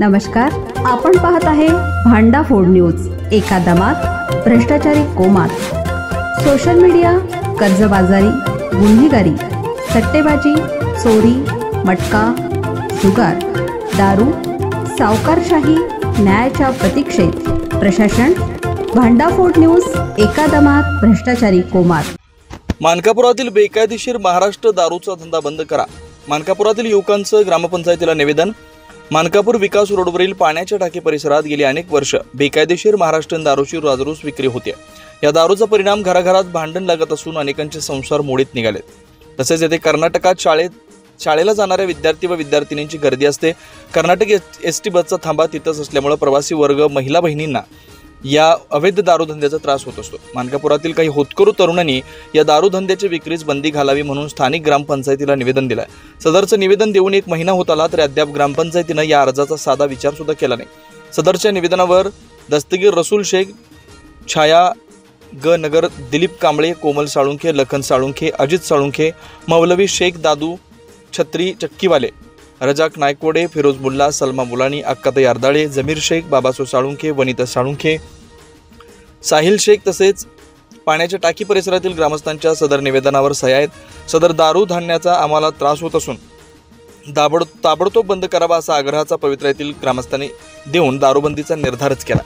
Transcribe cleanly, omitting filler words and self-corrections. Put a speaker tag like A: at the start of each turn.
A: नमस्कार, आपण पाहत आहे भांडाफोड न्यूज। एका दमात भ्रष्टाचारी कोमात, सोशल मीडिया, कर्जबाजारी, गुन्हेगारी, सट्टेबाजी, चोरी, मटका, जुगार, दारू, सावकारशाही, न्यायाच्या प्रतीक्षेत प्रशासन। भांडाफोड न्यूज, एका दमात भ्रष्टाचारी कोमात।
B: मानकापुरातील बेकायदेशीर महाराष्ट्र दारूचा धंदा बंद करा। मानकापुरातील युवकांचं ग्रामपंचायतीला निवेदन। मानकापूर विकास रोडवरील पाण्याच्या टाकी परिसरात गेली अनेक वर्ष बेकायदेशीर महाराष्ट्रीयन दारूची राजरोस विक्री होते। या दारूचा परिणाम घराघरात भांडण लागत असून अनेकांचे संसार मोडीत निघालेत। तसेच येथे कर्नाटकात शाळेला जाणाऱ्या विद्यार्थी व विद्यार्थिनींची गर्दी असते। कर्नाटक एसटी बसचा थांबा तिथंच असल्यामुळे प्रवासी वर्ग, महिला बहिणींना या अवैध दारूधंद्याचा त्रास होत असतो। मानकापुरातील काही होतकरू तरुणांनी या दारूधंद्याची विक्रीस बंदी घालावी म्हणून स्थानिक ग्रामपंचायतीला निवेदन दिलं। सदरचं निवेदन देऊन 1 महिना होत आला तरी अद्याप ग्रामपंचायतीनं या अर्जाचा साधा विचार सुद्धा केला नाही। सदरच्या निवेदनावर दस्तगीर रसूल शेख, छाया ग नगर, दिलीप कांबळे, कोमल साळुंखे, लखन साळुंखे, अजित साळुंखे, मौलवी शेख दादू छत्री चक्कीवाले, रजाक नायकवडे, फिरोज मुल्ला, सलमा मुलानी, अक्काताई अर्दाळे, जमीर शेख, बाबासो साळुंखे, वनिता साळुंखे, साहिल शेख तसेच पाण्याच्या टाकी परिसरातील ग्रामस्थांच्या सदर निवेदनावर सह्या आहेत। सदर दारू धान्याचा आम्हाला त्रास होत असून ताबडतोब बंद करावा असा आग्रहाचा पवित्रा येथील ग्रामस्थांनी देऊन दारूबंदीचा निर्धारच केला।